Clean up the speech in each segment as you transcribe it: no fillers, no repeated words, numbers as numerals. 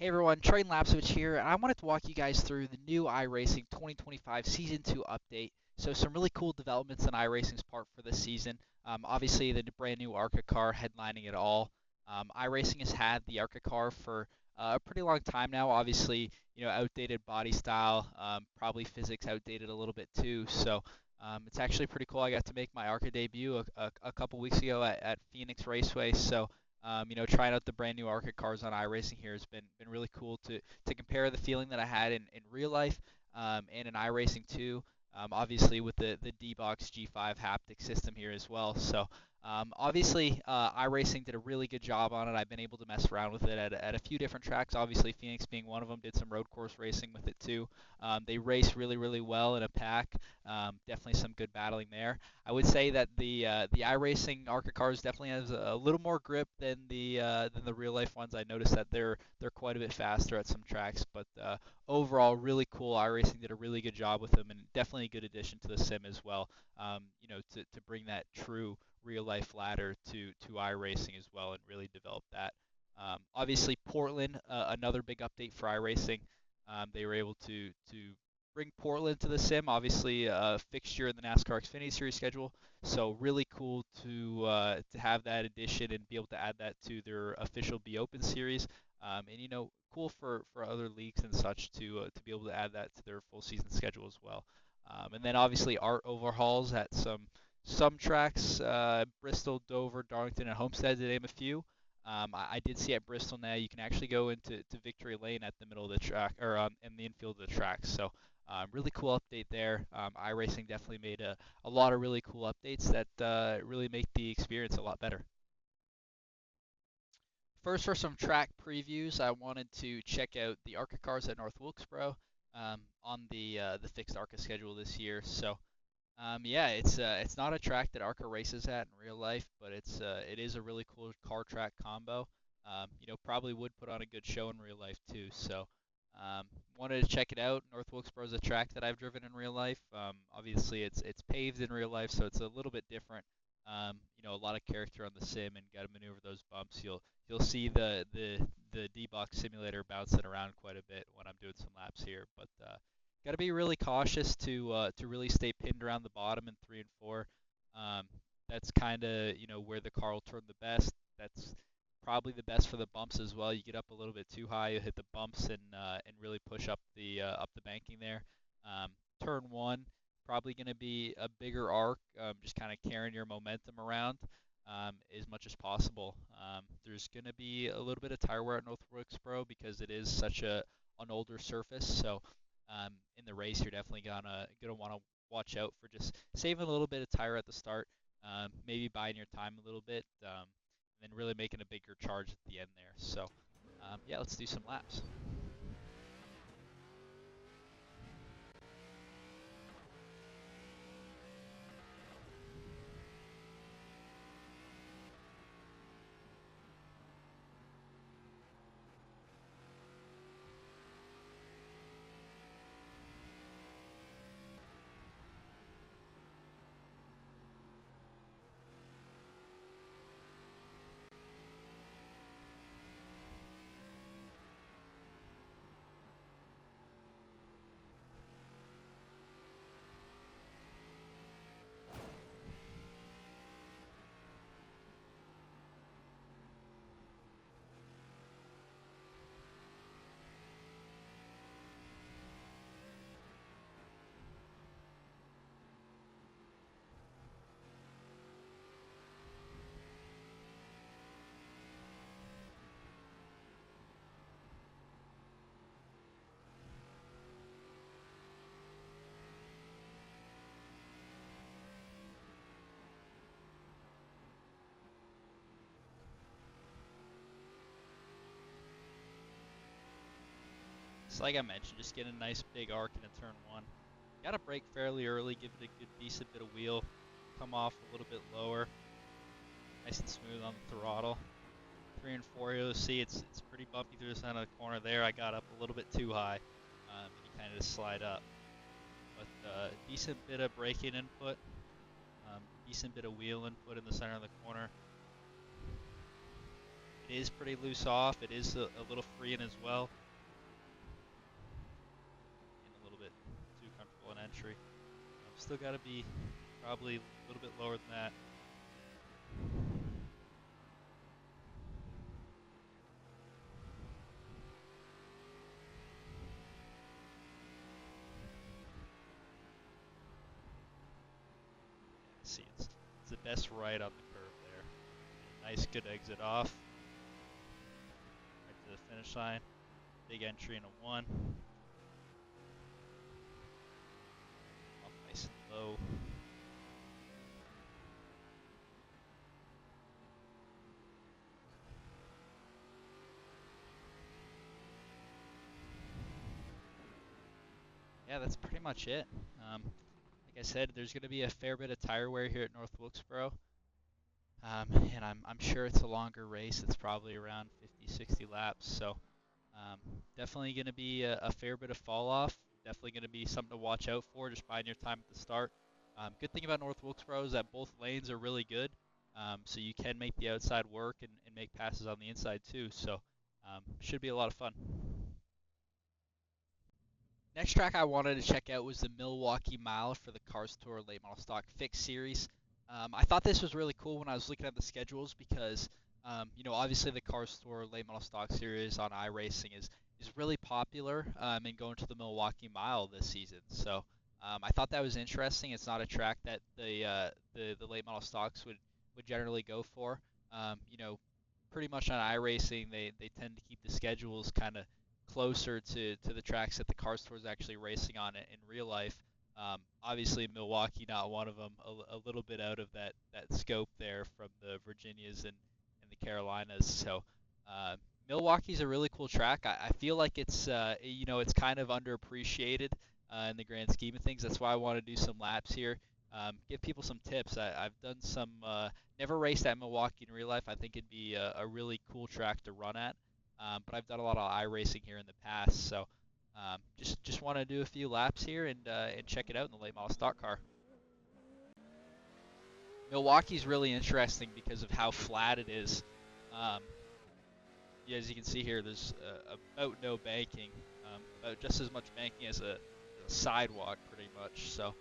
Hey everyone, Treyten Lapcevich here, and I wanted to walk you guys through the new iRacing 2025 Season 2 update. So some really cool developments on iRacing's part for this season. Obviously, the brand new ARCA car headlining it all. iRacing has had the ARCA car for a pretty long time now. Obviously, outdated body style, probably physics outdated a little bit too. So it's actually pretty cool. I got to make my ARCA debut a couple weeks ago at Phoenix Raceway. So trying out the brand new ARCA cars on iRacing here has been really cool to compare the feeling that I had in real life and in iRacing too. Obviously with the D-Box G5 haptic system here as well. So obviously iRacing did a really good job on it. I've been able to mess around with it at a few different tracks. Obviously Phoenix being one of them. Did some road course racing with it too. They race really well in a pack. Definitely some good battling there. I would say that the iRacing ARCA cars definitely has a little more grip than the real life ones. I noticed that they're quite a bit faster at some tracks, but overall really cool. iRacing did a really good job with them, and definitely a good addition to the sim as well. To bring that true real life ladder to iRacing as well and really develop that. Obviously Portland, another big update for iRacing. They were able to bring Portland to the sim, obviously a fixture in the NASCAR Xfinity Series schedule. So really cool to have that addition and be able to add that to their official Be Open series. And cool for other leagues and such to be able to add that to their full season schedule as well. And then obviously art overhauls at some tracks, Bristol, Dover, Darlington, and Homestead to name a few. I did see at Bristol now you can actually go into Victory Lane at the middle of the track or in the infield of the track. So really cool update there. iRacing definitely made a lot of really cool updates that really make the experience a lot better. First, for some track previews, I wanted to check out the ARCA cars at North Wilkesboro on the fixed ARCA schedule this year. So yeah, it's not a track that ARCA races at in real life, but it is a really cool car track combo. Probably would put on a good show in real life too. So wanted to check it out. North Wilkesboro is a track that I've driven in real life. Obviously it's paved in real life, so it's a little bit different. A lot of character on the sim and got to maneuver those bumps. You'll see the D-Box simulator bouncing around quite a bit when I'm doing some laps here, but got to be really cautious to really stay pinned around the bottom in 3 and 4. Um, that's kind of where the car will turn the best. That's probably the best for the bumps as well. You get up a little bit too high, you hit the bumps and really push up the banking there. Um, Turn one probably going to be a bigger arc, just kind of carrying your momentum around as much as possible. There's going to be a little bit of tire wear at North Wilkesboro because it is such an older surface. So in the race, you're definitely gonna want to watch out for just saving a little bit of tire at the start, maybe buying your time a little bit, and then really making a bigger charge at the end there. So yeah, let's do some laps. So like I mentioned, just get a nice big arc in a turn one. Got to brake fairly early, give it a good decent bit of wheel, come off a little bit lower, nice and smooth on the throttle. 3 and 4, you'll see it's pretty bumpy through the center of the corner there. I got up a little bit too high, and you kind of just slide up. But decent bit of braking input, decent bit of wheel input in the center of the corner. is pretty loose off. It is a little free in as well. And a little bit too comfortable in entry. Still got to be probably a little bit lower than that. See, it's the best right on the curve there. Nice, good exit off. Right to the finish line. Big entry in a 1. Off nice and low. Yeah, that's pretty much it. Like I said, there's going to be a fair bit of tire wear here at North Wilkesboro. And I'm sure it's a longer race. It's probably around 50, 60 laps. So definitely going to be a fair bit of fall off. Definitely going to be something to watch out for, just buying your time at the start. Good thing about North Wilkesboro is that both lanes are really good. So you can make the outside work and make passes on the inside too. So should be a lot of fun. Next track I wanted to check out was the Milwaukee Mile for the Cars Tour Late Model Stock Fixed Series. I thought this was really cool when I was looking at the schedules because, obviously the Cars Tour Late Model Stock Series on iRacing is really popular and going to the Milwaukee Mile this season. So I thought that was interesting. It's not a track that the late model stocks would generally go for. Pretty much on iRacing, they tend to keep the schedules kind of closer to the tracks that the Cars Tour is actually racing on in real life. Obviously, Milwaukee not one of them. A little bit out of that scope there from the Virginias and the Carolinas. So Milwaukee's a really cool track. I feel like it's kind of underappreciated in the grand scheme of things. That's why I want to do some laps here. Give people some tips. I've done some, never raced at Milwaukee in real life. I think it'd be a really cool track to run at. But I've done a lot of iRacing here in the past, so just want to do a few laps here and check it out in the late model stock car. Milwaukee's really interesting because of how flat it is. Yeah, as you can see here, there's about no banking, about just as much banking as a sidewalk, pretty much. So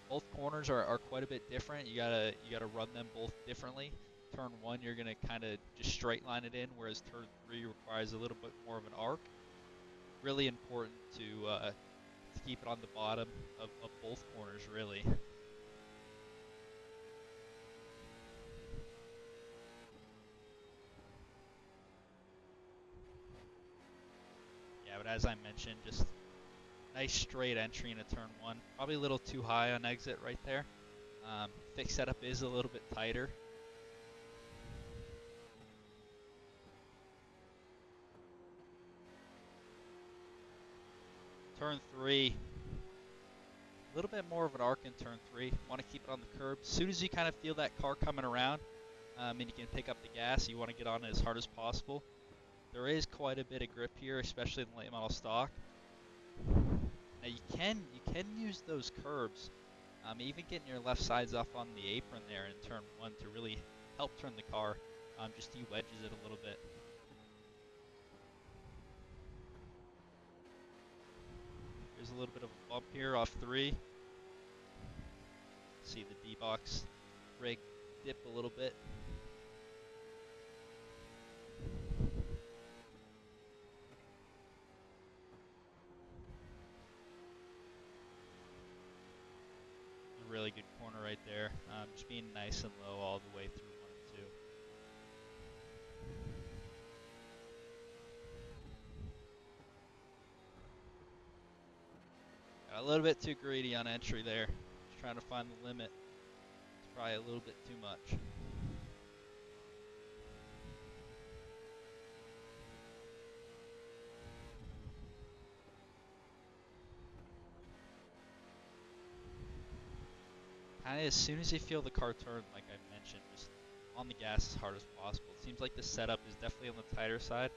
both corners are quite a bit different. You gotta run them both differently. Turn 1, you're gonna kind of just straight line it in, whereas turn 3 requires a little bit more of an arc. Really important to keep it on the bottom of both corners, really. Yeah, but as I mentioned, just nice straight entry into turn 1. Probably a little too high on exit right there. Fixed setup is a little bit tighter. Turn 3, a little bit more of an arc in turn 3. Want to keep it on the curb. As soon as you kind of feel that car coming around and you can pick up the gas, you want to get on it as hard as possible. There is quite a bit of grip here, especially in the late model stock. Now you can use those curbs, even getting your left sides up on the apron there in turn 1 to really help turn the car. Just de-wedges it a little bit. There's a little bit of a bump here off 3. See the D-box rig dip a little bit. A really good corner right there. Just being nice and low all the way through 1 and 2. Got a little bit too greedy on entry there. Just trying to find the limit. It's probably a little bit too much. Kind of as soon as you feel the car turn, like I mentioned, just on the gas as hard as possible. It seems like the setup is definitely on the tighter side,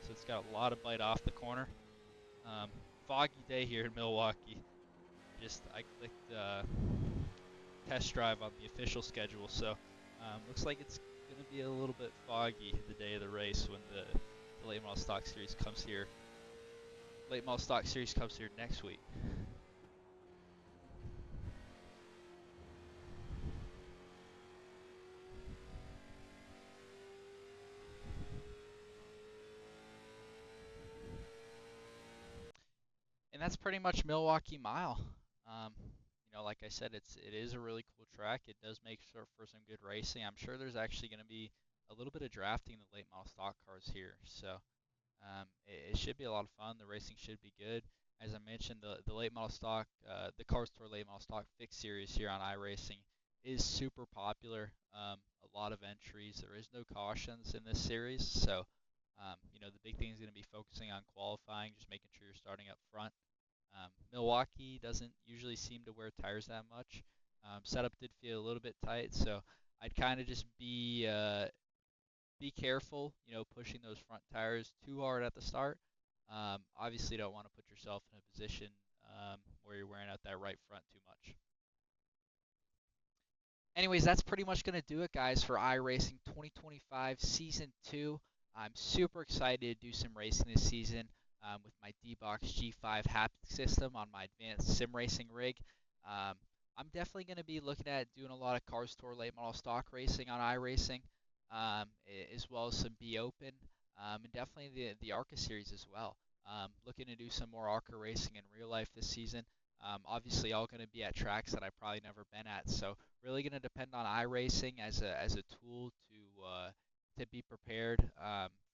so it's got a lot of bite off the corner. Foggy day here in Milwaukee. I clicked test drive on the official schedule, so looks like it's going to be a little bit foggy the day of the race when the late model stock series comes here. Late model stock series comes here next week. And that's pretty much Milwaukee Mile. Um, like I said, it is a really cool track. It does make for some good racing. I'm sure there's actually going to be a little bit of drafting in the late model stock cars here, so it should be a lot of fun. The racing should be good. As I mentioned, the late model stock, the Cars Tour late model stock fixed series here on iRacing is super popular. A lot of entries. There is no cautions in this series, so the big thing is going to be focusing on qualifying, just making sure you're starting up front. Milwaukee doesn't usually seem to wear tires that much. Setup did feel a little bit tight, so I'd kind of just be careful, pushing those front tires too hard at the start. Obviously, don't want to put yourself in a position where you're wearing out that right front too much. Anyways, that's pretty much going to do it, guys, for iRacing 2025 Season 2. I'm super excited to do some racing this season with my D-Box G5 haptic system on my advanced sim racing rig. Um, I'm definitely going to be looking at doing a lot of Cars Tour late model stock racing on iRacing, as well as some B Open, and definitely the ARCA series as well. Looking to do some more ARCA racing in real life this season. Obviously, all going to be at tracks that I've probably never been at, so really going to depend on iRacing as a tool to be prepared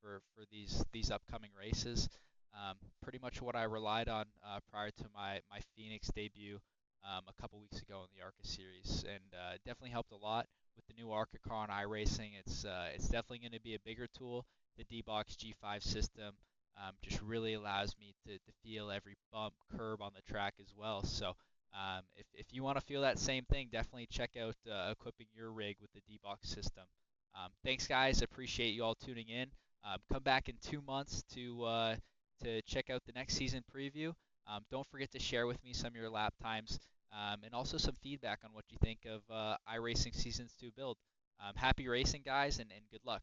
for these upcoming races. Pretty much what I relied on prior to my Phoenix debut a couple weeks ago in the ARCA series, and definitely helped a lot with the new ARCA car on iRacing. It's definitely going to be a bigger tool. The D-Box G5 system just really allows me to feel every bump, curb on the track as well. So if you want to feel that same thing, definitely check out equipping your rig with the D-Box system. Thanks, guys. Appreciate you all tuning in. Come back in 2 months to check out the next season preview. Don't forget to share with me some of your lap times and also some feedback on what you think of iRacing Seasons 2 build. Happy racing, guys, and good luck.